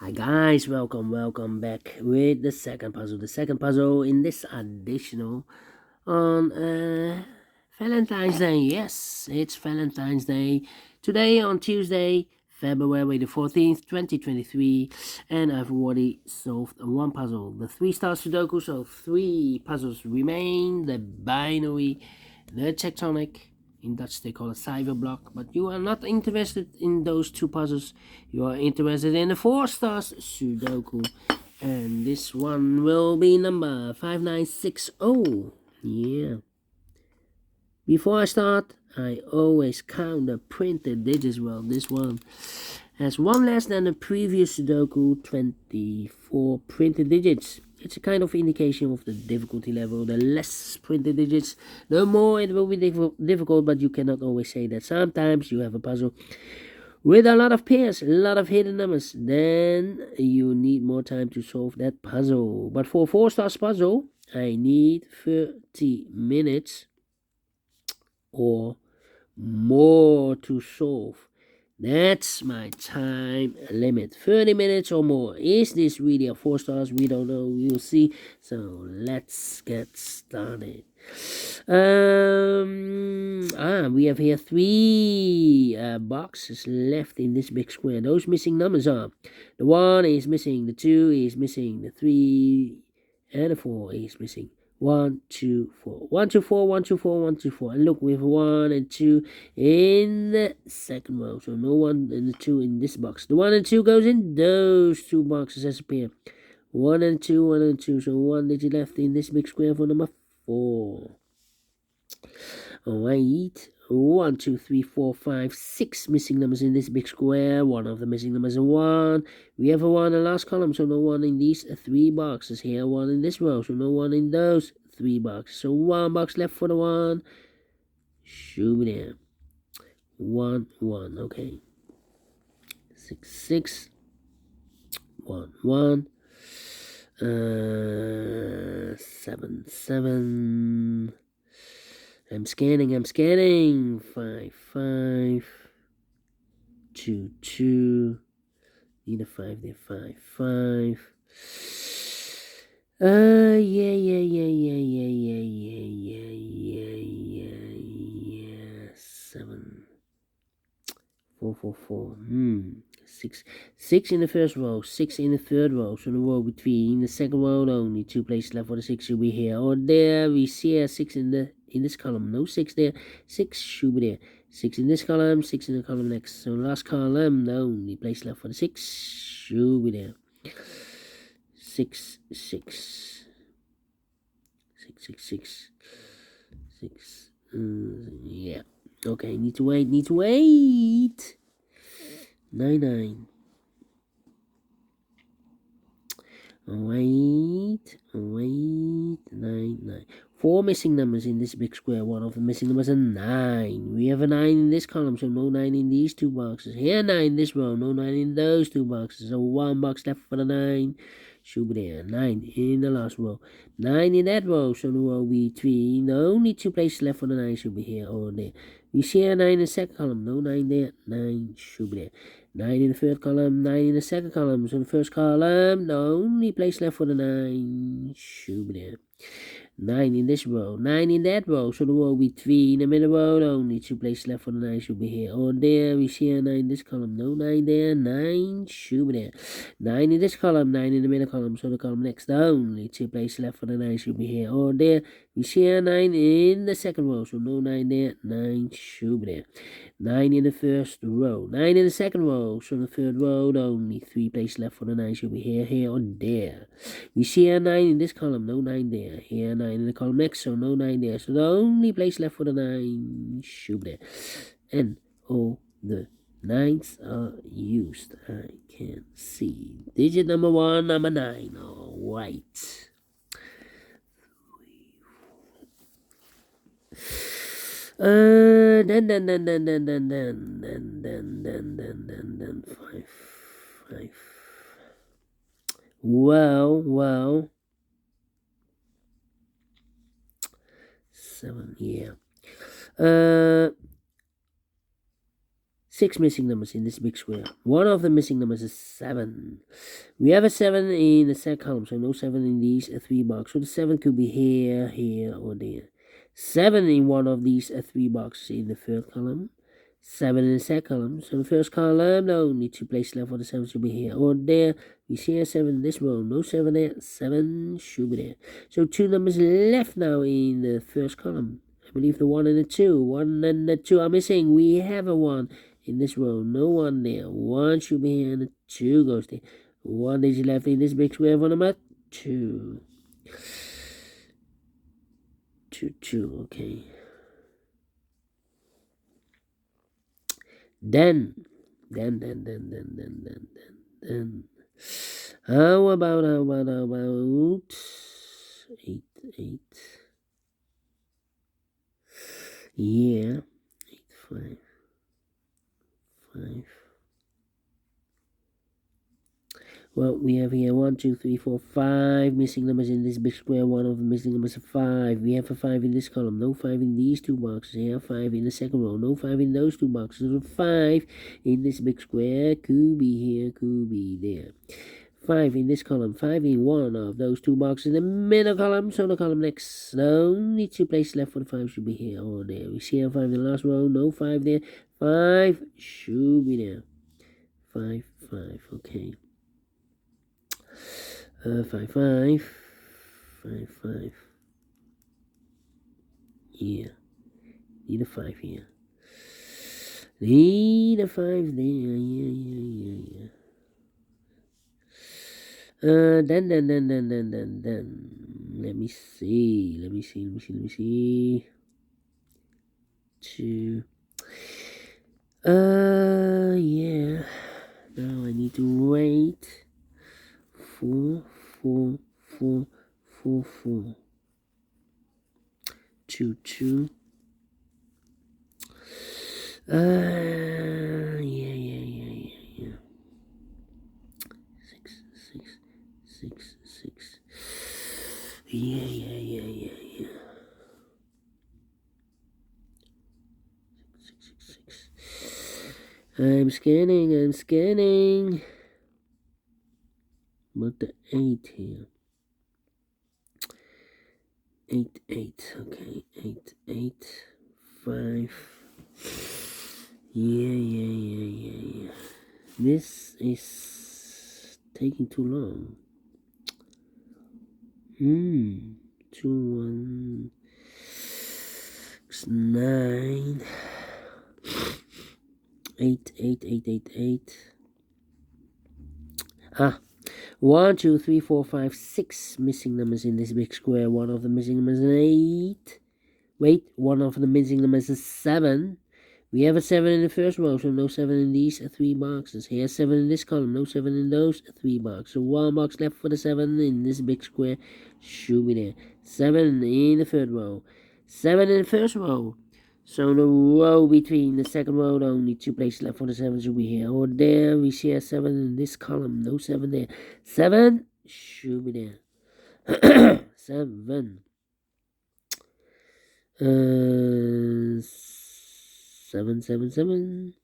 Hi guys, welcome back with the second puzzle. The second puzzle in this additional on Valentine's Day. Yes, it's Valentine's Day today on Tuesday, February the 14th, 2023, and I've already solved one puzzle, the 3-star Sudoku. So 3 puzzles remain: the binary, the tectonic. In Dutch, they call it cyber block, but you are not interested in those 2 puzzles. You are interested in the 4 stars Sudoku, and this one will be number 5960. Yeah. Before I start, I always count the printed digits. Well, this one has 1 less than the previous Sudoku, 24 printed digits. It's a kind of indication of the difficulty level. The less printed digits, the more it will be difficult, but you cannot always say that. Sometimes you have a puzzle with a lot of pairs, a lot of hidden numbers, then you need more time to solve that puzzle. But for a 4 stars puzzle, I need 30 minutes or more to solve. That's my time limit. 30 minutes or more. Is this really a 4 stars? We don't know. We'll see. So let's get started. We have here 3 boxes left in this big square. Those missing numbers are: the 1 is missing, the 2 is missing, the 3 and the 4 is missing. 1, 2, 4. 1, 2, 4, 1, 2, 4, 1, 2, 4. And look, we have 1 and 2 in the second row. So no 1 and the 2 in this box. The 1 and 2 goes in those 2 boxes as a pair. 1 and 2, 1 and 2. So 1 digit left in this big square for number 4. Alright. 1, 2, 3, 4, 5, 6 missing numbers in this big square. One of the missing numbers is 1. We have a 1 in the last column, so no 1 in these 3 boxes. Here, 1 in this row, so no 1 in those 3 boxes. So 1 box left for the 1. Shoot me there. 1, 1. Okay. 6, 6. 1, 1. 7, 7. I'm scanning. 5, 5. 2, 2. Need a 5 there. 5, 5. Yeah. 7. 4, 4, 4. 6. 6 in the first row, 6 in the third row. So the row between the second row, only 2 places left for the 6 should be here or there. We see a 6 in this column. No 6 there. 6 should be there. 6 in this column, 6 in the column next. So last column, the only place left for the 6 should be there. 6, 6. 6, 6, 6. 6. Yeah. Okay, need to wait. 9, 9. Wait. 9, 9. 4 missing numbers in this big square. One of the missing numbers is 9. We have a 9 in this column, so no 9 in these 2 boxes. Here 9 in this row, no 9 in those 2 boxes. So 1 box left for the 9. Should be there. 9 in the last row. 9 in that row, so the row between. The only 2 places left for the 9 should be here or there. We see a 9 in the second column, no 9 there. 9 should be there. 9 in the third column, 9 in the second column. So the first column, the only place left for the 9 should be there. 9 in this row, 9 in that row. So the row between the middle row, the only 2 places left for the 9 should be here or there. We see a 9 in this column, no 9 there. 9 should be there. 9 in this column, 9 in the middle column. So the column next, the only 2 places left for the 9 should be here or there. We see a 9 in the second row, so no 9 there. 9 should be there. 9 in the first row, 9 in the second row. So the third row, the only 3 places left for the 9 should be here or there. We see a 9 in this column, no 9 there. Here 9 in the column next, so no 9 there. So the only place left for the 9 should be there. And all the 9s are used. I can see digit number 1, number 9. All right. Then 5. Well, 7, yeah. 6 missing numbers in this big square. One of the missing numbers is 7. We have a 7 in the second column, so no 7 in these 3 boxes. So the 7 could be here, here, or there. 7 in one of these 3 boxes in the third column. 7 in the second column. So the first column, no, need 2 places left for the 7 should be here or there. We see a 7 in this row, no 7 there. 7 should be there. So 2 numbers left now in the first column. I believe the 1 and the 2. 1 and the 2 are missing. We have a 1 in this row. No 1 there. 1 should be here and the 2 goes there. 1 digit left in this big square for number 2. 2, 2, okay. Then. How about 8, 8. Yeah, 8, 5, 5. Well, we have here 1, 2, 3, 4, 5 missing numbers in this big square. One of the missing numbers is 5. We have a 5 in this column. No 5 in these 2 boxes. Here, 5 in the second row. No 5 in those 2 boxes. So 5 in this big square. Could be here, could be there. 5 in this column. 5 in one of those 2 boxes in the middle column. So the column next. So only 2 places left for the 5 should be here or there. We see a 5 in the last row. No 5 there. 5 should be there. 5, 5. Okay. 5, 5, 5, 5. Yeah. Need a 5 here. Need a 5 there. Yeah. Then. Let me see. 2. Yeah. Now I need to wait. 4, 4, 4, 4, 4. 2, 2. Yeah. 6, 6, 6, 6. Yeah. 6, 6, 6. I'm scanning. But the 8 here. 8, 8. Okay, 8, 8, 5. Yeah. This is taking too long. 2, 1, 9. 8, 8. 1, 2, 3, 4, 5, 6 missing numbers in this big square. One of the missing numbers is 8. Wait, one of the missing numbers is 7. We have a 7 in the first row, so no 7 in these 3 boxes. Here's 7 in this column, no 7 in those 3 boxes. So 1 box left for the 7 in this big square should be there. 7 in the third row. 7 in the first row. So the row between the second row, only 2 places left for the 7 should be here or there. We see a 7 in this column, no 7 there. 7 should be there. 7. 7.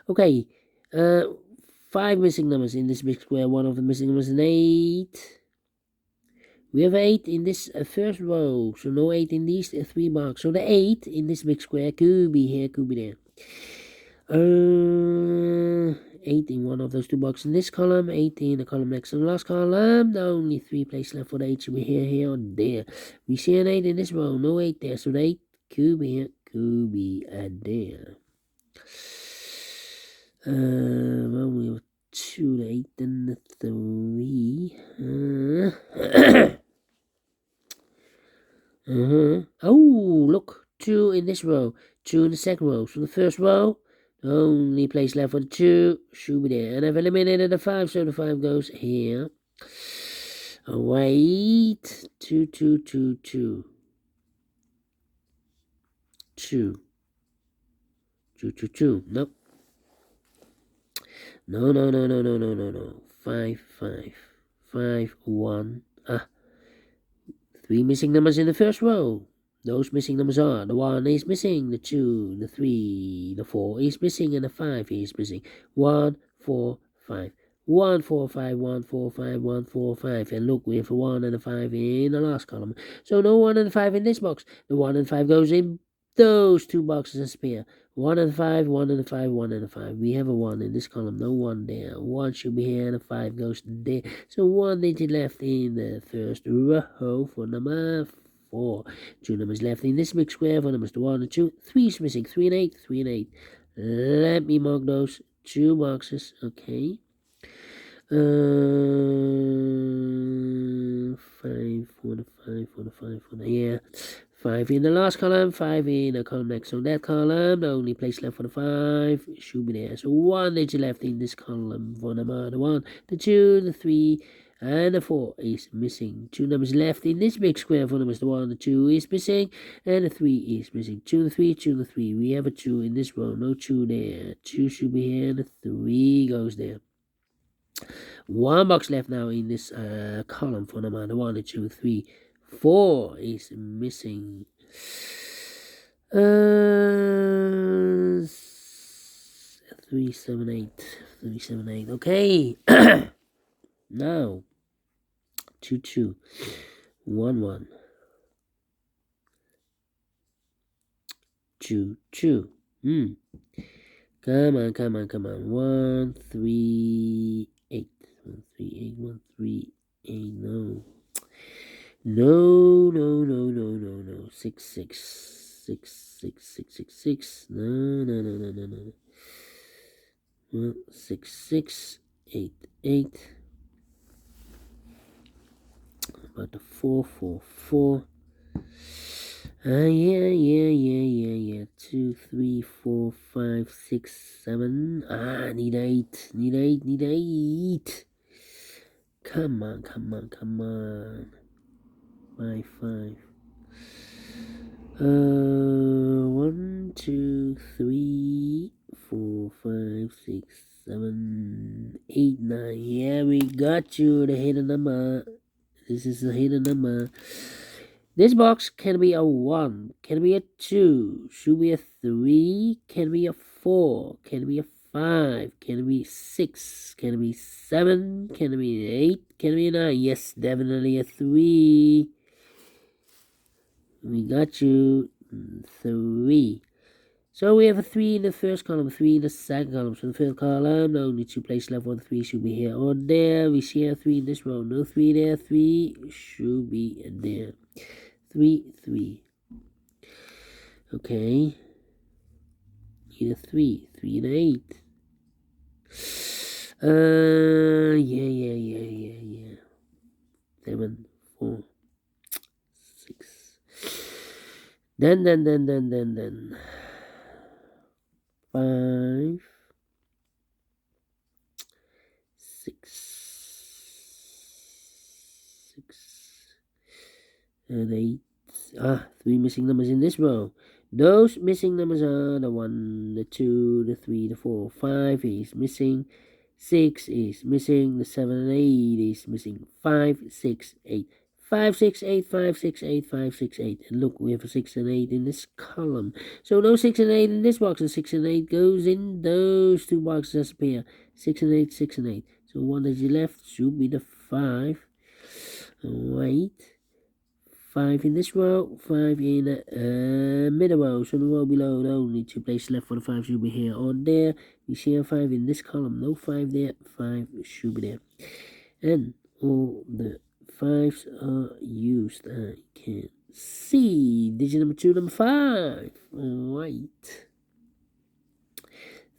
Okay. 5 missing numbers in this big square. One of the missing numbers is 8. We have 8 in this first row, so no 8 in these 3 boxes. So the 8 in this big square could be here, could be there. 8 in one of those 2 boxes in this column, 8 in the column next to the last column. There are only 3 places left for the 8 should be here, or there. We see an 8 in this row, no 8 there, so the 8 could be here, could be there. Well, we have 2, the 8, and the 3. Oh, look, 2 in this row, 2 in the second row. So the first row, the only place left for the 2 should be there. And I've eliminated the 5, so the 5 goes here. Oh, wait, 2. 2. Nope. No. 5. 5, 1. 3 missing numbers in the first row. Those missing numbers are the 1 is missing, the 2, the 3, the 4 is missing, and the 5 is missing. 1, 4, 5. 1, 4, 5, 1, 4, 5, 1, 4, 5. And look, we have a 1 and a 5 in the last column. So no 1 and 5 in this box. The 1 and 5 goes in those two boxes as pair. 1 and 5, 1 and 5, 1 and 5. We have a 1 in this column, no 1 there. 1 should be here, and a 5 goes there. So 1 digit left in the first row for number 4. 2 numbers left in this big square for numbers 1 and 2. 3 is missing, 3 and 8, 3 and 8. Let me mark those 2 boxes, okay. 5, 4, 5, 4, 5, 4, yeah. 5 in the last column, 5 in the column next to that column. The only place left for the 5 should be there. So 1 digit left in this column for number 1, the 2, the 3, and the 4 is missing. 2 numbers left in this big square for numbers 1, the 2 is missing, and the 3 is missing. 2, the 3, 2, the 3. We have a 2 in this row, no 2 there. 2 should be here, and the 3 goes there. 1 box left now in this column for number 1, 2, 3, 4 is missing. 3, 7, 8. 3, 7, 8. Okay. Now 2, 2, 1, 1, 2, 2. Come on, come on, come on. 1, 3, 8. 1, 3, 8. 1, 3, 8. No. No, no, no, no, no, no. 6, 6. 6, 6, 6, 6, 6. No, no, no, no, no, no. 6, 6, 8, 8. About the 4, 4, 4. Yeah. 2, 3, 4, 5, 6, 7. Need 8. Need 8. Need 8. Come on, come on, come on. 5, 5. 1, 2, 3, 4, 5, 6, 7, 8, 9. Yeah, we got you. The hidden number. This is the hidden number. This box can be a 1, can be a 2, should be a 3, can be a 4, can be a 5, can be 6, can be 7, can be 8, can be a 9. Yes, definitely a 3. We got you. 3. So we have a 3 in the first column, 3 in the second column. So the first column, the only 2 places left for the 3 should be here or there. We see a 3 in this row, no 3 there. 3 should be there. 3, 3. Okay. Need a 3. 3 and 8. Yeah. 7, 4, 6. Then. 5, 6, and 8. 3 missing numbers in this row. Those missing numbers are the 1, the 2, the 3, the 4, 5 is missing. 6 is missing. The 7 and 8 is missing. 5, 6, 8. 5, 6, 8, 5, 6, 8, 5, 6, 8. And look, we have a 6 and 8 in this column. So no 6 and 8 in this box, and 6 and 8 goes in those 2 boxes as a pair. 6 and 8, 6 and 8. So 1 that you left should be the 5. Wait. 5 in this row, 5 in the middle row. So the row below, the only 2 places left for the 5 should be here or there. We see a 5 in this column, no 5 there, 5 should be there. And all the 5s are used. I can see digit number 2, number 5. Alright.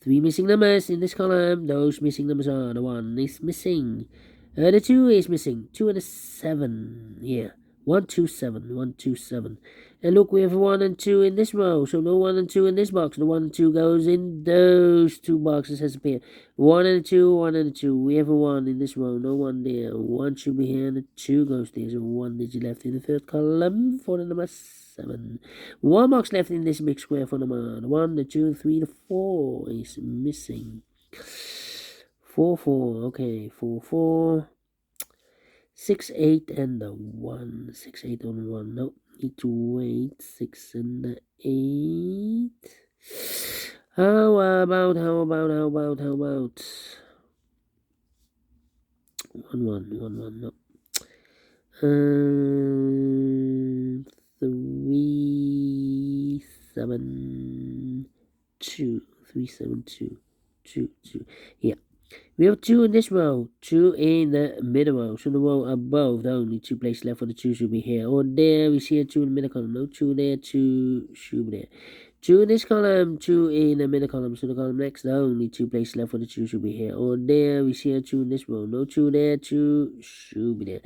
3 missing numbers in this column. Those missing numbers are the 1 is missing. The 2 is missing. 2 and a 7. Yeah. 1, 2, 7. 1, 2, 7. And look, we have 1 and 2 in this row. So no 1 and 2 in this box. The 1 and 2 goes in those 2 boxes as a pair. 1 and 2, 1 and 2. We have a 1 in this row. No 1 there. 1 should be here and the 2 goes there. So 1 digit left in the third column for the number 7. 1 box left in this big square for number 1, the 2, 3, the 4 is missing. 4, 4. Okay, 4, 4. 6, 8, and the 1. 6, 8, on 1. Nope, Need to wait. 6 and 8. How about 1 1 no. 3 7 2 3 7 2 2 2. Yeah. We have 2 in this row, 2 in the middle row. So the row above, the only 2 places left for the 2 should be here or there. We see a 2 in the middle column. No 2 there, 2 should be there. 2 in this column, 2 in the middle column. So the column next, the only 2 places left for the 2 should be here or there. We see a 2 in this row. No 2 there, 2 should be there.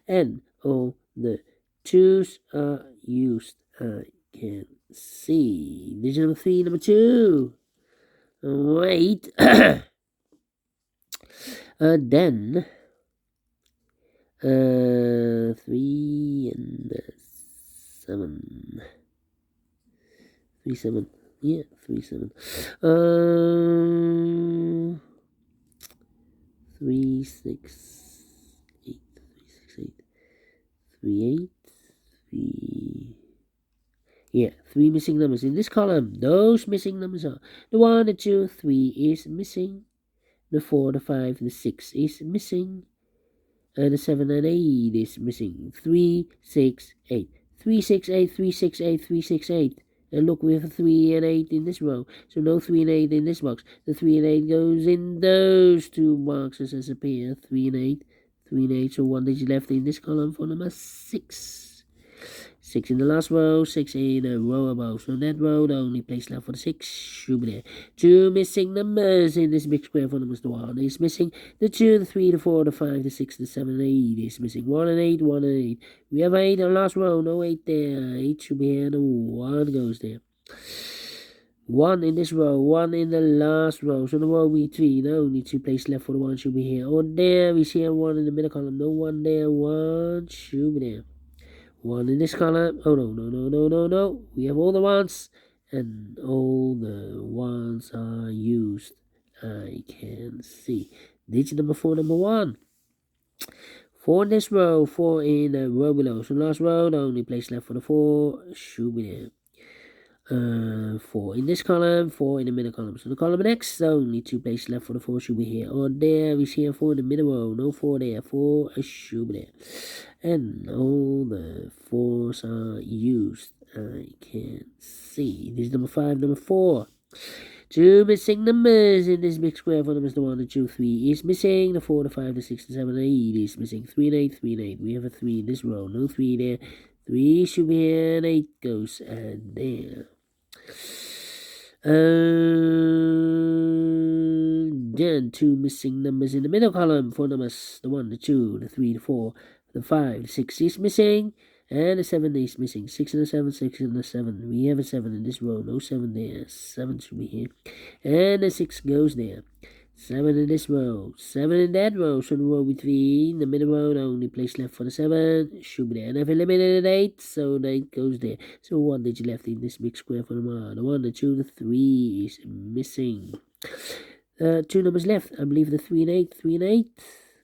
And all the 2's are used. I can see. Digit number 3, number 2. Wait. Then 3 and 7. 3 7. Yeah, 3 7. 3 6 8. 3 6 8. 3 8. 3. Yeah, 3 missing numbers in this column. Those missing numbers are the 1, the 2, 3 is missing. The 4, the 5, the 6 is missing. And the 7 and 8 is missing. 3 6 8. 3 6 8. 3 6 8. 3 6 8. And look, we have a 3 and 8 in this row. So no 3 and 8 in this box. The 3 and 8 goes in those 2 boxes as a pair. 3 and 8. 3 and 8. So 1 digit left in this column for number 6. 6 in the last row, 6 in a row above. So that row, the only place left for the 6 should be there. 2 missing numbers in this big square for numbers. The 1 is missing. The 2, the 3, the 4, the 5, the 6, the 7, and 8 is missing. 1 and 8, 1 and 8. We have 8 in the last row, no 8 there. 8 should be here, no 1 goes there. 1 in this row, 1 in the last row. So the row we 3, the only 2 places left for the 1 should be here. Or there, we see a 1 in the middle column. No 1 there, 1 should be there. 1 in this column. Oh, no. We have all the ones, and all the ones are used. I can see. Digit number 4, number 1. 4 in this row, 4 in the row below. So last row, the only place left for the 4 should be there. 4 in this column, 4 in the middle column. So the column next, the only 2 places left for the 4 should be here. Or there, we see a 4 in the middle row. No 4 there, 4 should be there. And all the 4's are used. I can see. This is number 5, number 4. 2 missing numbers in this big square for numbers. The 1, the 2, 3 is missing. The 4, the 5, the 6, the 7, and 8 is missing. 3 and 8, 3 and 8. We have a 3 in this row. No 3 there. 3 should be here, and 8 goes there. Then 2 missing numbers in the middle column for numbers. The 1, the 2, the 3, the 4, the 5, the 6 is missing. And the 7 is missing. 6 and the 7, 6 and the 7. We have a 7 in this row. No 7 there. 7 should be here. And the 6 goes there. 7 in this row. 7 in that row. So the row with 3. In the middle row, the only place left for the 7 should be there. And I've eliminated 8. So the 8 goes there. So 1 digit left in this big square for the 1. The 1, the 2, the 3 is missing. 2 numbers left. I believe the 3 and 8. 3 and 8.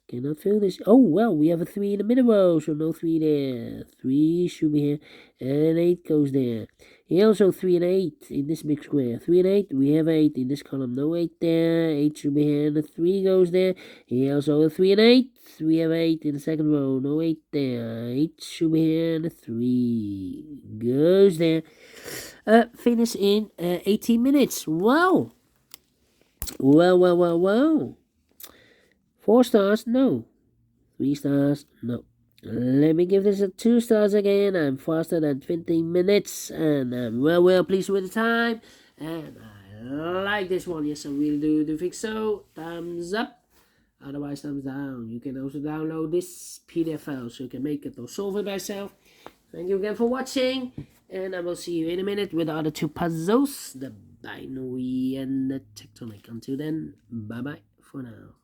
Cannot fill this. Oh, well, we have a 3 in the middle row, so no 3 there. 3 should be here, and 8 goes there. Here also 3 and 8 in this big square. 3 and 8, we have 8 in this column. No 8 there. 8 should be here, and the 3 goes there. Here also a 3 and 8. We have 8 in the second row. No 8 there. 8 should be here, and the 3 goes there. Finish in 18 minutes. Wow. Wow. 4 stars, no. 3 stars, no. Let me give this a 2 stars again. I'm faster than 20 minutes, and I'm well pleased with the time. And I like this one. Yes, I really do think so. Thumbs up. Otherwise, thumbs down. You can also download this PDF file so you can make it or solve it by yourself. Thank you again for watching, and I will see you in a minute with the other 2 puzzles, the binary and the tectonic. Until then, bye-bye for now.